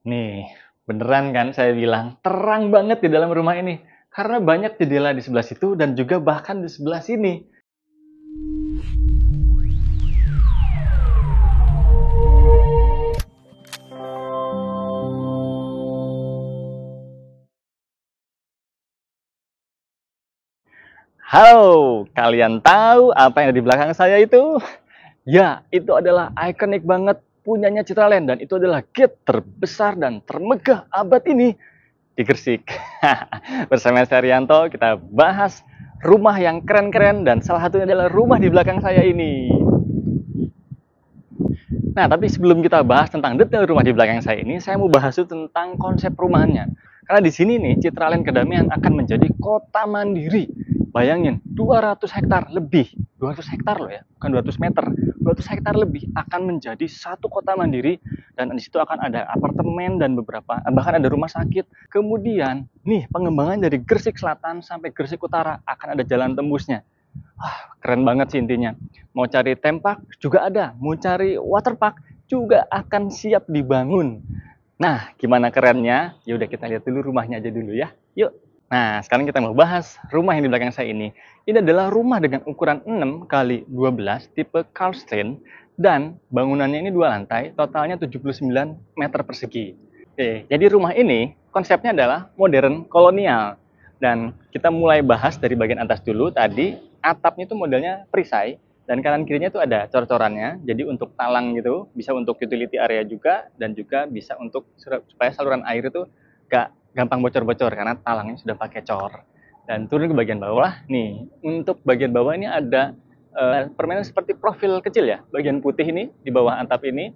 Nih, beneran kan saya bilang, terang banget di dalam rumah ini. Karena banyak jendela di sebelah situ dan juga bahkan di sebelah sini. Halo, kalian tahu apa yang ada di belakang saya itu? Ya, itu adalah ikonik banget punyanya Citraland dan itu adalah gate terbesar dan termegah abad ini di Gresik. Bersama saya Rianto, kita bahas rumah yang keren-keren dan salah satunya adalah rumah di belakang saya ini. Nah, tapi sebelum kita bahas tentang detail rumah di belakang saya ini, saya mau bahas itu tentang konsep perumahannya. Karena di sini nih, Citraland Kedamaian akan menjadi kota mandiri. Bayangin, 200 hektar lebih. 200 hektar loh ya, bukan 200 meter. 200 hektar lebih akan menjadi satu kota mandiri. Dan di situ akan ada apartemen dan beberapa, bahkan ada rumah sakit. Kemudian, nih pengembangan dari Gresik Selatan sampai Gresik Utara akan ada jalan tembusnya. Keren banget sih intinya. Mau cari tempat juga ada, mau cari waterpark juga akan siap dibangun. Nah, gimana kerennya? Ya udah kita lihat dulu rumahnya aja dulu ya. Yuk. Nah, sekarang kita mau bahas rumah yang di belakang saya ini. Ini adalah rumah dengan ukuran 6 kali 12 tipe Karlstein dan bangunannya ini 2 lantai, totalnya 79 meter persegi. Oke, jadi rumah ini konsepnya adalah modern kolonial. Dan kita mulai bahas dari bagian atas dulu. Tadi atapnya itu modelnya perisai dan kanan kirinya itu ada cor-corannya. Jadi untuk talang gitu, bisa untuk utility area juga dan juga bisa untuk supaya saluran air itu gak gampang bocor-bocor karena talangnya sudah pakai cor. Dan turun ke bagian bawah, nih untuk bagian bawah ini ada permainan seperti profil kecil ya, bagian putih ini di bawah atap ini.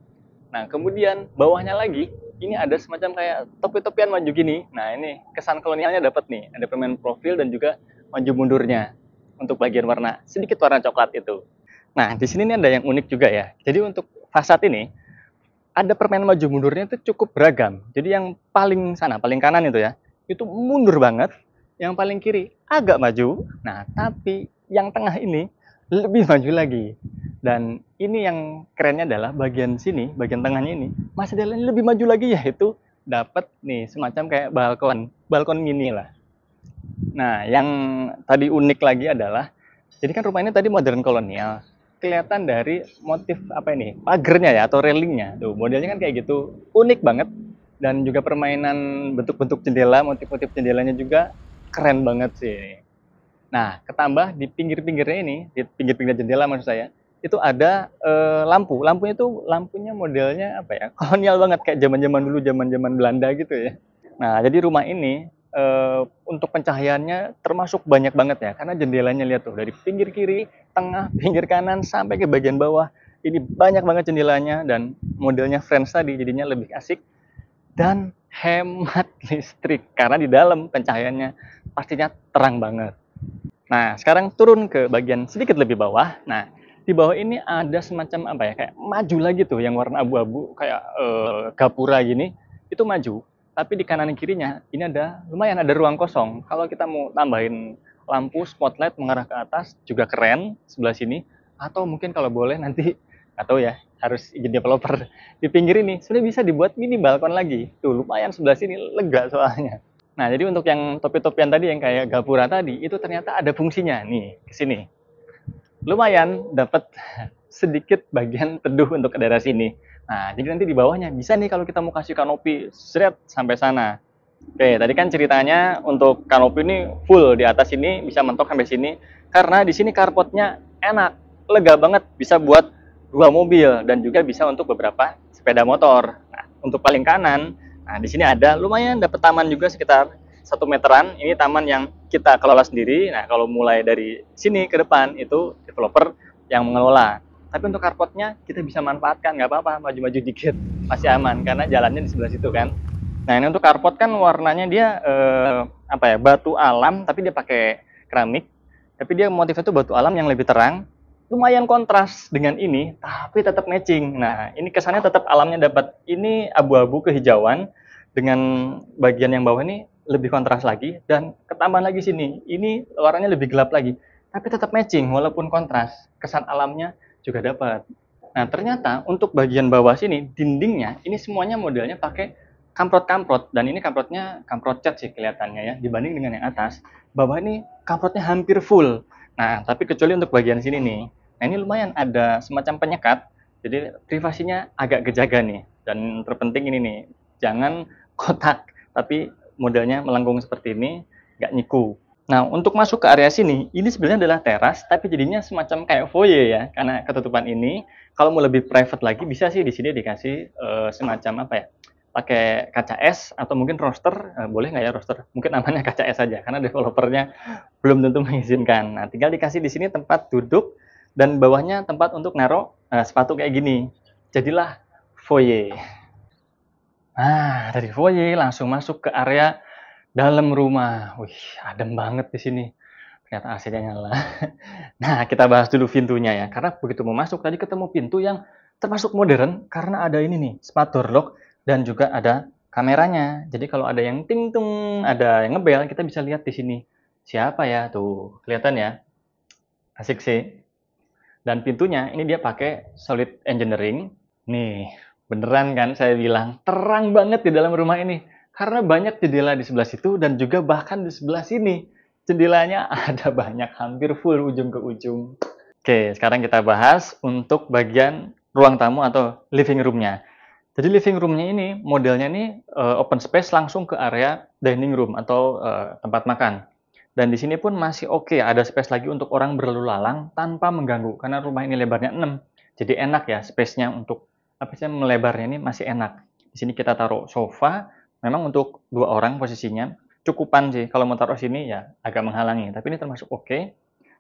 Nah, kemudian bawahnya lagi, ini ada semacam kayak topi-topian maju gini. Nah, ini kesan kolonialnya dapat nih. Ada permen profil dan juga maju mundurnya untuk bagian warna, sedikit warna coklat itu. Nah, di sini nih ada yang unik juga ya. Jadi untuk fasad ini, ada permen maju mundurnya itu cukup beragam. Jadi yang paling sana, paling kanan itu ya, itu mundur banget. Yang paling kiri agak maju. Nah, tapi yang tengah ini lebih maju lagi. Dan ini yang kerennya adalah bagian sini, bagian tengahnya ini masih ada yang lebih maju lagi, yaitu dapat nih semacam kayak balkon mini lah. Nah, yang tadi unik lagi adalah, jadi kan rumah ini tadi modern kolonial. Kelihatan dari motif apa ini, pagernya ya atau railingnya. Tuh, modelnya kan kayak gitu, unik banget. Dan juga permainan bentuk-bentuk jendela, motif-motif jendelanya juga keren banget sih. Nah, ketambah di pinggir-pinggirnya ini, di pinggir-pinggir jendela maksud saya, itu ada lampu. Lampunya tuh lampunya modelnya apa ya? Kolonial banget kayak zaman-zaman dulu, zaman-zaman Belanda gitu ya. Nah, jadi rumah ini untuk pencahayaannya termasuk banyak banget ya, karena jendelanya lihat tuh dari pinggir kiri, tengah, pinggir kanan sampai ke bagian bawah. Ini banyak banget jendelanya dan modelnya French tadi jadinya lebih asik dan hemat listrik karena di dalam pencahayaannya pastinya terang banget. Nah, sekarang turun ke bagian sedikit lebih bawah. Nah, di bawah ini ada semacam apa ya, kayak maju lagi tuh yang warna abu-abu kayak gapura gini, itu maju. Tapi di kanan kirinya ini ada lumayan ada ruang kosong. Kalau kita mau tambahin lampu spotlight mengarah ke atas juga keren sebelah sini. Atau mungkin kalau boleh nanti atau ya harus izin developer di pinggir ini sudah bisa dibuat mini balkon lagi. Tuh lumayan sebelah sini lega soalnya. Nah, jadi untuk yang topi-topian tadi yang kayak gapura tadi, itu ternyata ada fungsinya. Nih, ke sini. Lumayan dapat sedikit bagian teduh untuk ke daerah sini. Nah, jadi nanti di bawahnya bisa nih kalau kita mau kasih kanopi seret sampai sana. Oke, tadi kan ceritanya untuk kanopi ini full di atas ini bisa mentok sampai sini karena di sini carportnya enak, lega banget, bisa buat 2 mobil dan juga bisa untuk beberapa sepeda motor. Nah, untuk paling kanan, nah di sini ada lumayan dapat taman juga sekitar 1 meteran. Ini taman yang kita kelola sendiri. Nah, kalau mulai dari sini ke depan itu developer yang mengelola. Tapi untuk carportnya kita bisa manfaatkan, nggak apa-apa, maju-maju dikit masih aman karena jalannya di sebelah situ kan. Nah, ini untuk carport kan warnanya dia apa ya, batu alam tapi dia pakai keramik. Tapi dia motifnya itu batu alam yang lebih terang. Lumayan kontras dengan ini, tapi tetap matching. Nah, ini kesannya tetap alamnya dapat. Ini abu-abu kehijauan dengan bagian yang bawah ini lebih kontras lagi dan ketambahan lagi sini. Ini warnanya lebih gelap lagi, tapi tetap matching walaupun kontras. Kesan alamnya juga dapat. Nah, ternyata untuk bagian bawah sini dindingnya ini semuanya modelnya pakai kamprot-kamprot, dan ini kamprotnya kamprot cat sih kelihatannya ya, dibanding dengan yang atas. Bawah ini kamprotnya hampir full. Nah, tapi kecuali untuk bagian sini nih. Nah, ini lumayan ada semacam penyekat, jadi privasinya agak kejaga nih. Dan terpenting ini nih, jangan kotak, tapi modelnya melengkung seperti ini, nggak nyiku. Nah, untuk masuk ke area sini, ini sebenarnya adalah teras, tapi jadinya semacam kayak foyer ya, karena ketutupan ini. Kalau mau lebih private lagi, bisa sih di sini dikasih semacam apa ya, pakai kaca es atau mungkin roster, boleh nggak ya roster? Mungkin namanya kaca es saja, karena developernya belum tentu mengizinkan. Nah, tinggal dikasih di sini tempat duduk dan bawahnya tempat untuk naruh sepatu kayak gini. Jadilah foyer. Nah, dari foyer langsung masuk ke area dalam rumah. Wih, adem banget di sini. Ternyata AC-nya nyala. Nah, kita bahas dulu pintunya ya. Karena begitu mau masuk tadi ketemu pintu yang termasuk modern karena ada ini nih, smart door lock dan juga ada kameranya. Jadi kalau ada yang ting tung, ada yang ngebel, kita bisa lihat di sini. Siapa ya? Tuh, kelihatan ya. Asik sih. Dan pintunya ini dia pakai solid engineering. Nih, beneran kan saya bilang terang banget di dalam rumah ini. Karena banyak jendela di sebelah situ dan juga bahkan di sebelah sini. Jendelanya ada banyak, hampir full ujung ke ujung. Oke, sekarang kita bahas untuk bagian ruang tamu atau living room-nya. Jadi living room-nya ini modelnya ini open space langsung ke area dining room atau tempat makan. Dan di sini pun masih oke, ada space lagi untuk orang berlalu lalang tanpa mengganggu karena rumah ini lebarnya 6. Jadi enak ya space-nya untuk apa sih melebarnya ini masih enak. Di sini kita taruh sofa, memang untuk 2 orang posisinya. Cukupan sih, kalau mau taruh sini ya agak menghalangi, tapi ini termasuk oke.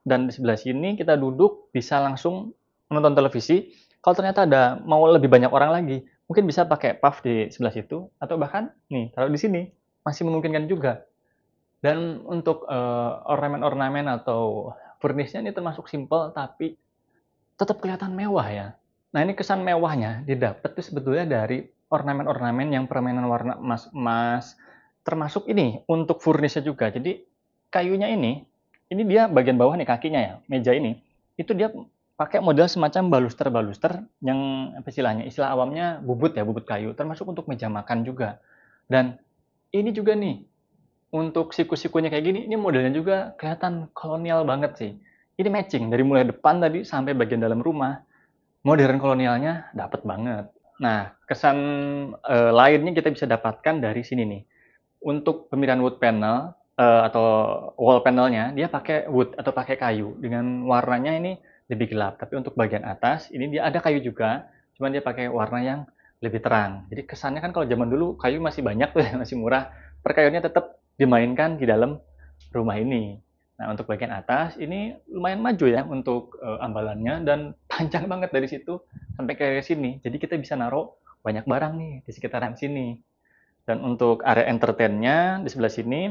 Dan di sebelah sini kita duduk bisa langsung menonton televisi. Kalau ternyata ada mau lebih banyak orang lagi, mungkin bisa pakai puff di sebelah situ atau bahkan nih taruh di sini masih memungkinkan juga. Dan untuk ornamen-ornamen atau furnish-nya ini termasuk simple tapi tetap kelihatan mewah ya. Nah, ini kesan mewahnya didapat tuh sebetulnya dari ornamen-ornamen yang permainan warna emas-emas, termasuk ini untuk furnish-nya juga. Jadi kayunya ini dia bagian bawah nih kakinya ya, meja ini, itu dia pakai model semacam baluster-baluster yang apa istilahnya, istilah awamnya bubut ya, bubut kayu, termasuk untuk meja makan juga. Dan ini juga nih, untuk siku-sikunya kayak gini, ini modelnya juga kelihatan kolonial banget sih. Ini matching dari mulai depan tadi sampai bagian dalam rumah. Modern kolonialnya dapat banget. Nah, kesan lainnya kita bisa dapatkan dari sini nih. Untuk pemilihan wood panel atau wall panelnya, dia pakai wood atau pakai kayu dengan warnanya ini lebih gelap. Tapi untuk bagian atas ini dia ada kayu juga, cuman dia pakai warna yang lebih terang. Jadi kesannya kan kalau zaman dulu kayu masih banyak tuh ya, masih murah. Perkayuannya tetap dimainkan di dalam rumah ini. Nah, untuk bagian atas ini lumayan maju ya untuk ambalannya dan panjang banget dari situ sampai ke sini. Jadi kita bisa naruh banyak barang nih di sekitaran sini. Dan untuk area entertain-nya di sebelah sini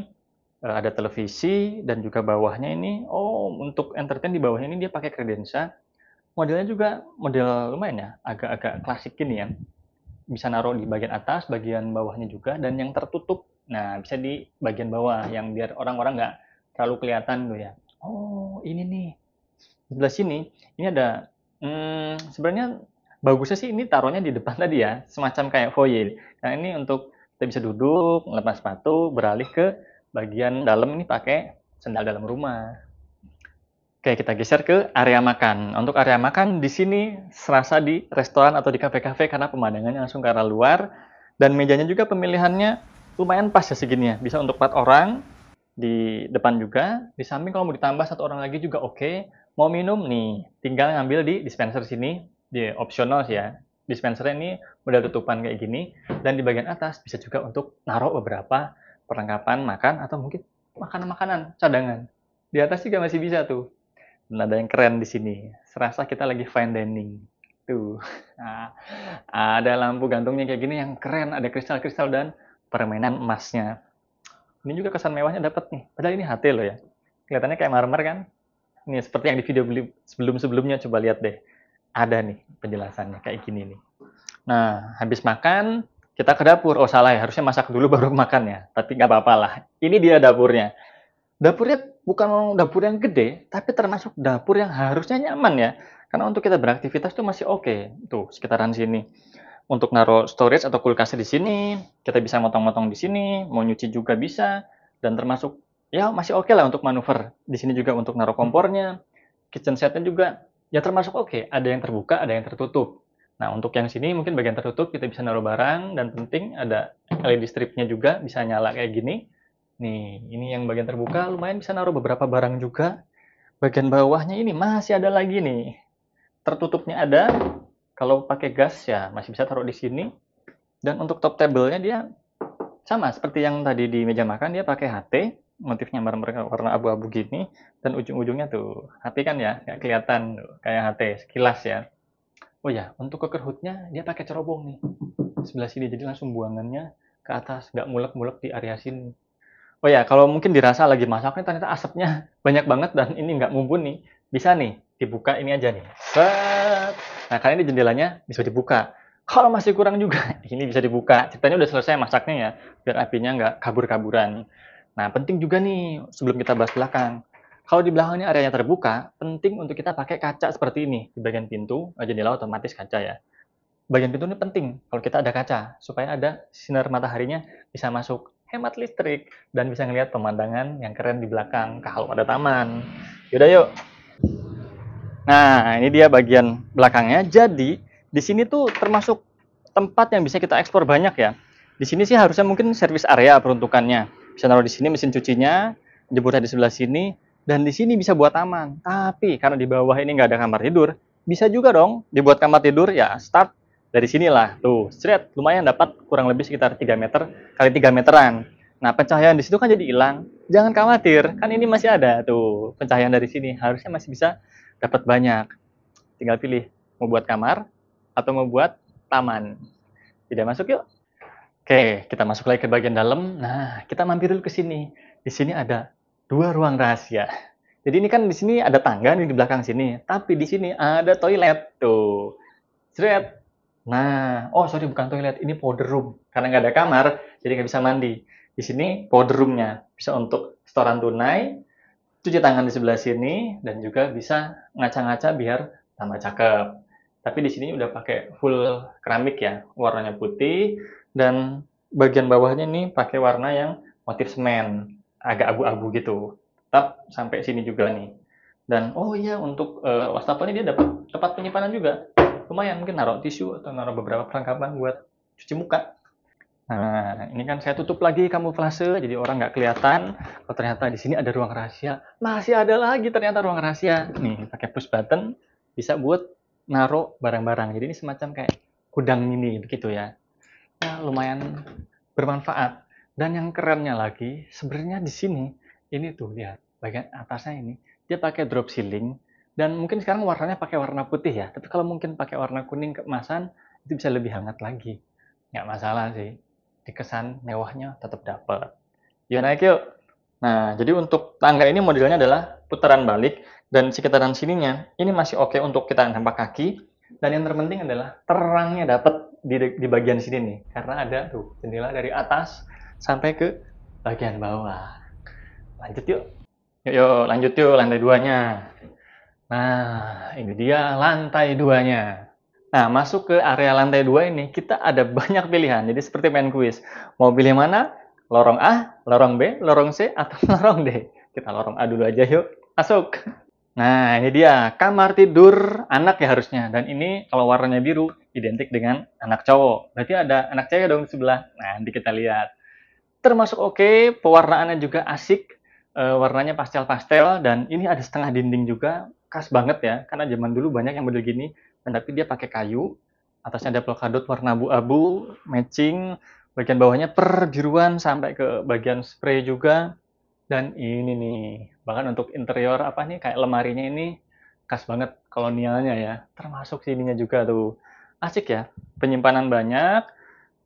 ada televisi dan juga bawahnya ini, untuk entertain di bawahnya ini dia pakai kredensa. Modelnya juga model lumayan ya, agak-agak klasik gini ya. Bisa naruh di bagian atas, bagian bawahnya juga, dan yang tertutup. Nah, bisa di bagian bawah yang biar orang-orang nggak terlalu kelihatan tuh ya. Oh, ini nih. Di sebelah sini, ini ada sebenarnya bagusnya sih ini taruhnya di depan tadi ya, semacam kayak foyer. Nah, ini untuk kita bisa duduk, melepas sepatu, beralih ke bagian dalam ini pakai sendal dalam rumah. Oke, kita geser ke area makan. Untuk area makan di sini serasa di restoran atau di kafe-kafe karena pemandangannya langsung ke arah luar dan mejanya juga pemilihannya lumayan pas ya segini ya. Bisa untuk 4 orang di depan juga, di samping kalau mau ditambah 1 orang lagi juga oke. Mau minum nih, tinggal ngambil di dispenser sini, di opsional sih ya. Dispensernya ini model tutupan kayak gini dan di bagian atas bisa juga untuk naruh beberapa perlengkapan makan atau mungkin makanan-makanan cadangan. Di atas juga masih bisa tuh. Dan ada yang keren di sini. Serasa kita lagi fine dining. Tuh. Nah, ada lampu gantungnya kayak gini yang keren, ada kristal-kristal dan permainan emasnya. Ini juga kesan mewahnya dapat nih. Padahal ini HT loh ya. Kelihatannya kayak marmer kan? Nih seperti yang di video sebelum-sebelumnya, coba lihat deh. Ada nih penjelasannya kayak gini nih. Nah, habis makan kita ke dapur. Oh salah ya, harusnya masak dulu baru makan ya. Tapi nggak apa-apa lah. Ini dia dapurnya. Dapurnya bukan dapur yang gede, tapi termasuk dapur yang harusnya nyaman ya. Karena untuk kita beraktivitas tuh masih oke. Tuh, sekitaran sini. untuk naruh storage atau kulkasnya di sini, kita bisa motong-motong di sini, mau nyuci juga bisa, dan termasuk ya masih oke lah untuk manuver. Di sini juga untuk naruh kompornya, kitchen setnya juga ya termasuk oke. Ada yang terbuka, ada yang tertutup. Nah, untuk yang sini mungkin bagian tertutup kita bisa naruh barang, dan penting ada LED stripnya juga bisa nyala kayak gini. Nih, ini yang bagian terbuka lumayan bisa naruh beberapa barang juga. Bagian bawahnya ini masih ada lagi nih. Tertutupnya ada. Kalau pakai gas ya masih bisa taruh di sini. Dan untuk top table-nya dia sama seperti yang tadi di meja makan, dia pakai HT, motifnya warna abu-abu gini, dan ujung-ujungnya tuh HT kan ya, kayak kelihatan tuh, kayak HT sekilas ya. Oh ya, untuk cooker hood-nya dia pakai cerobong nih sebelah sini, jadi langsung buangannya ke atas, nggak mulek-mulek di area sini. Oh ya, kalau mungkin dirasa lagi masaknya ternyata asapnya banyak banget dan ini nggak mumpuni, bisa nih dibuka ini aja nih. Set. Nah, karena ini jendelanya bisa dibuka. Kalau masih kurang juga, ini bisa dibuka. Ceritanya udah selesai masaknya ya, biar apinya nggak kabur-kaburan. Nah, penting juga nih, sebelum kita bahas belakang. Kalau di belakangnya areanya terbuka, penting untuk kita pakai kaca seperti ini. Di bagian pintu, jendela otomatis kaca ya. Bagian pintu ini penting kalau kita ada kaca, supaya ada sinar mataharinya bisa masuk. Hemat listrik, dan bisa ngelihat pemandangan yang keren di belakang, kalau ada taman. Yaudah yuk. Nah, ini dia bagian belakangnya. Jadi, di sini tuh termasuk tempat yang bisa kita ekspor banyak ya. Di sini sih harusnya mungkin service area peruntukannya. Bisa naruh di sini mesin cucinya, jemuran di sebelah sini, dan di sini bisa buat taman. Tapi karena di bawah ini nggak ada kamar tidur, bisa juga dong dibuat kamar tidur ya. Start dari sinilah. Tuh, straight lumayan dapat kurang lebih sekitar 3 meter kali 3 meteran. Nah, pencahayaan di situ kan jadi hilang. Jangan khawatir, kan ini masih ada tuh pencahayaan dari sini. Harusnya masih bisa dapat banyak. Tinggal pilih mau buat kamar atau mau buat taman. Tidak masuk yuk. Oke, kita masuk lagi ke bagian dalam. Nah, kita mampir dulu ke sini. Di sini ada 2 ruang rahasia. Jadi ini kan di sini ada tangga nih di belakang sini, tapi di sini ada toilet tuh. Seret. Nah, oh sorry bukan toilet, ini powder room. Karena nggak ada kamar, jadi nggak bisa mandi. Di sini powder roomnya bisa untuk setoran tunai, cuci tangan di sebelah sini, dan juga bisa ngaca-ngaca biar tambah cakep. Tapi di sini udah pakai full keramik ya, warnanya putih, dan bagian bawahnya nih pakai warna yang motif semen, agak abu-abu gitu. Tetap sampai sini juga nih. Dan oh iya, untuk wastafelnya dia dapat tempat penyimpanan juga. Lumayan, mungkin naruh tisu atau naruh beberapa perlengkapan buat cuci muka. Nah, ini kan saya tutup lagi kamuflase, jadi orang nggak kelihatan. Oh, ternyata di sini ada ruang rahasia. Masih ada lagi ternyata ruang rahasia. Nih, pakai push button, bisa buat naruh barang-barang. Jadi ini semacam kayak gudang mini, begitu ya. Nah, lumayan bermanfaat. Dan yang kerennya lagi, sebenarnya di sini, ini tuh, lihat, bagian atasnya ini, dia pakai drop ceiling, dan mungkin sekarang warnanya pakai warna putih ya, tapi kalau mungkin pakai warna kuning keemasan, itu bisa lebih hangat lagi. Nggak masalah sih. Di kesan mewahnya tetap dapat. Yuk naik yuk. Nah, jadi untuk tangga ini modelnya adalah putaran balik, dan sekitaran sininya ini masih oke untuk kita nampak kaki, dan yang terpenting adalah terangnya dapat di bagian sini nih, karena ada tuh jendela dari atas sampai ke bagian bawah. Lanjut yuk. Yuk, lanjut yuk lantai 2-nya. Nah, ini dia lantai 2-nya. Nah, masuk ke area lantai 2 ini, kita ada banyak pilihan. Jadi seperti main kuis. Mau pilih mana? Lorong A, lorong B, lorong C, atau lorong D? Kita lorong A dulu aja yuk. Masuk. Nah, ini dia. Kamar tidur anak ya harusnya. Dan ini kalau warnanya biru, identik dengan anak cowok. Berarti ada anak cewek dong di sebelah. Nah, nanti kita lihat. Termasuk oke, pewarnaannya juga asik. Warnanya pastel-pastel. Dan ini ada setengah dinding juga. Khas banget ya. Karena zaman dulu banyak yang model gini. Tapi dia pakai kayu, atasnya ada polkadot warna abu-abu, matching, bagian bawahnya perbiruan sampai ke bagian spray juga. Dan ini nih, bahkan untuk interior apa nih, kayak lemarinya ini khas banget kolonialnya ya, termasuk sininya juga tuh. Asik ya, penyimpanan banyak,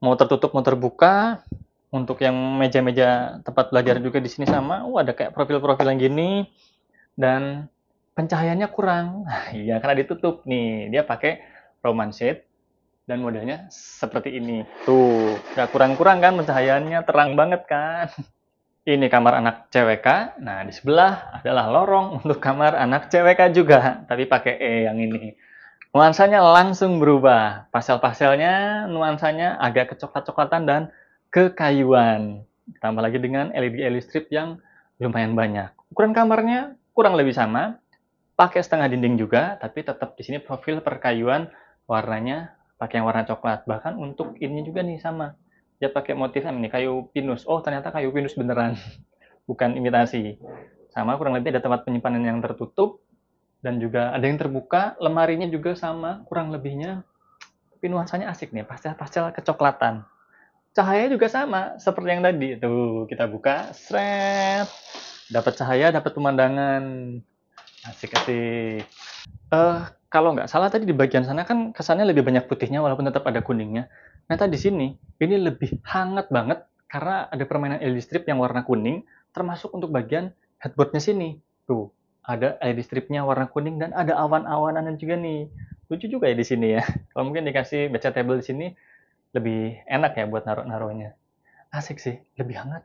mau tertutup mau terbuka. Untuk yang meja-meja tempat belajar juga di sini sama, ada kayak profil-profil yang gini, dan pencahayaannya kurang. Nah, iya, karena ditutup nih. Dia pakai Roman shade dan modelnya seperti ini. Tuh, nggak kurang-kurang kan pencahayaannya, terang banget kan. Ini kamar anak CWK. Nah, di sebelah adalah lorong untuk kamar anak CWK juga, tapi pakai E yang ini. Nuansanya langsung berubah. Pastel-pastelnya, nuansanya agak kecoklat-coklatan dan kekayuan. Tambah lagi dengan LED strip yang lumayan banyak. Ukuran kamarnya kurang lebih sama, pakai setengah dinding juga, tapi tetap di sini profil perkayuan warnanya pakai yang warna coklat. Bahkan untuk ini juga nih sama. Dia pakai motif ini kayu pinus. Oh, ternyata kayu pinus beneran, bukan imitasi. Sama kurang lebih ada tempat penyimpanan yang tertutup dan juga ada yang terbuka, lemarinya juga sama kurang lebihnya. Tapi nuansanya asik nih, pastel-pastel kecoklatan. Cahaya juga sama seperti yang tadi. Tuh, kita buka, sret. Dapat cahaya, dapat pemandangan. Asik-asik. Kalau nggak salah tadi di bagian sana kan kesannya lebih banyak putihnya walaupun tetap ada kuningnya. Ternyata di sini ini lebih hangat banget karena ada permainan LED strip yang warna kuning termasuk untuk bagian headboardnya sini. Tuh, ada LED stripnya warna kuning dan ada awan-awanan juga nih. Lucu juga ya di sini ya. Kalau mungkin dikasih bedside table di sini lebih enak ya buat naruh-naruhnya. Asik sih, lebih hangat.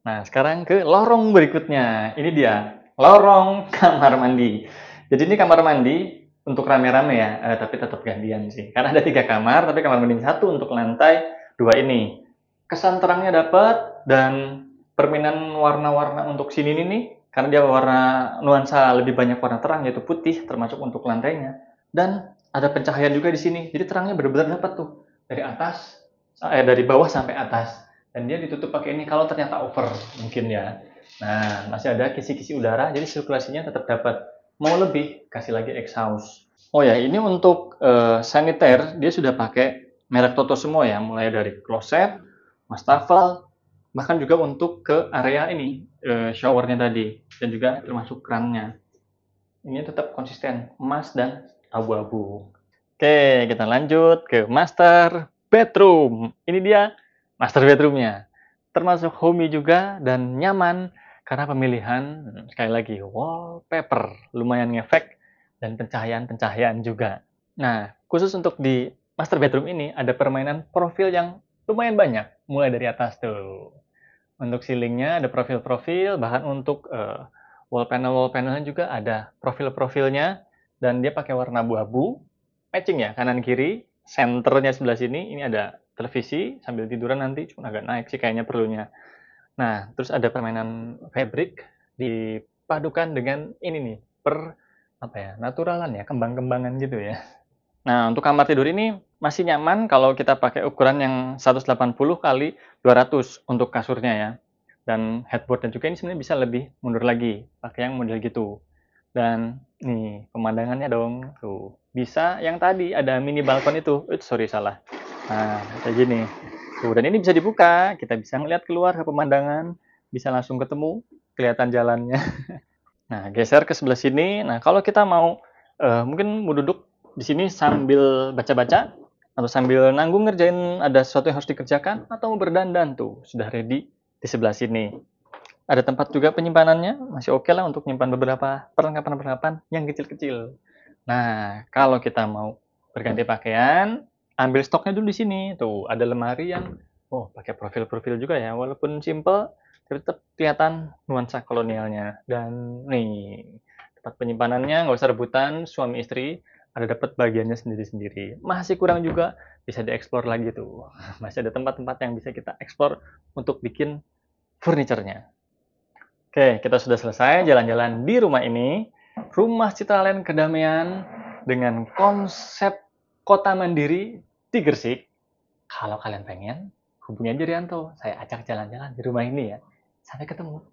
Nah, sekarang ke lorong berikutnya. Ini dia, lorong kamar mandi. Jadi ini kamar mandi untuk rame-rame ya, tapi tetap gantian sih. Karena ada 3 kamar, tapi kamar mandi satu untuk lantai 2 ini. Kesan terangnya dapat dan permainan warna-warna untuk sini nih, karena dia warna nuansa lebih banyak warna terang yaitu putih termasuk untuk lantainya. Dan ada pencahayaan juga di sini. Jadi terangnya benar-benar dapat tuh dari atas, dari bawah sampai atas. Dan dia ditutup pakai ini kalau ternyata over mungkin ya. Nah, masih ada kisi-kisi udara, jadi sirkulasinya tetap dapat. Mau lebih, kasih lagi exhaust. Oh ya, ini untuk saniter, dia sudah pakai merek Toto semua ya, mulai dari kloset, wastafel, bahkan juga untuk ke area ini, showernya tadi, dan juga termasuk krannya. Ini tetap konsisten, emas dan abu-abu. Oke, kita lanjut ke master bedroom. Ini dia master bedroomnya. Termasuk homey juga dan nyaman karena pemilihan, sekali lagi, wallpaper. Lumayan ngefek dan pencahayaan-pencahayaan juga. Nah, khusus untuk di master bedroom ini ada permainan profil yang lumayan banyak. Mulai dari atas tuh. Untuk ceilingnya ada profil-profil, bahkan untuk wall panelnya juga ada profil-profilnya. Dan dia pakai warna abu-abu, matching ya kanan kiri, senternya sebelah sini ini ada televisi sambil tiduran nanti, cuma agak naik sih kayaknya perlunya. Nah, terus ada permainan fabric dipadukan dengan ini nih apa ya, naturalan ya, kembang-kembangan gitu ya. Nah, untuk kamar tidur ini masih nyaman kalau kita pakai ukuran yang 180 kali 200 untuk kasurnya ya. Dan headboardnya juga ini sebenarnya bisa lebih mundur lagi, pakai yang model gitu. Dan nih pemandangannya dong, tuh bisa yang tadi ada mini balkon itu, sorry salah. Nah kayak gini, tuh dan ini bisa dibuka, kita bisa ngeliat keluar ke pemandangan, bisa langsung ketemu, kelihatan jalannya. Nah geser ke sebelah sini, nah kalau kita mau mungkin mau duduk di sini sambil baca-baca atau sambil nanggung ngerjain ada sesuatu yang harus dikerjakan atau mau berdandan tuh sudah ready di sebelah sini. Ada tempat juga penyimpanannya, masih oke lah untuk menyimpan beberapa perlengkapan-perlengkapan yang kecil-kecil. Nah, kalau kita mau berganti pakaian, ambil stoknya dulu di sini. Tuh, ada lemari yang pakai profil-profil juga ya, walaupun simple, tetap kelihatan nuansa kolonialnya. Dan nih, tempat penyimpanannya nggak usah rebutan, suami istri ada dapat bagiannya sendiri-sendiri. Masih kurang juga, bisa dieksplor lagi tuh. Masih ada tempat-tempat yang bisa kita eksplor untuk bikin furniture-nya. Oke, kita sudah selesai jalan-jalan di rumah ini. Rumah Citraland Kedamaian dengan konsep kota mandiri di Gresik. Kalau kalian pengen, hubungi aja Rianto. Saya ajak jalan-jalan di rumah ini ya. Sampai ketemu.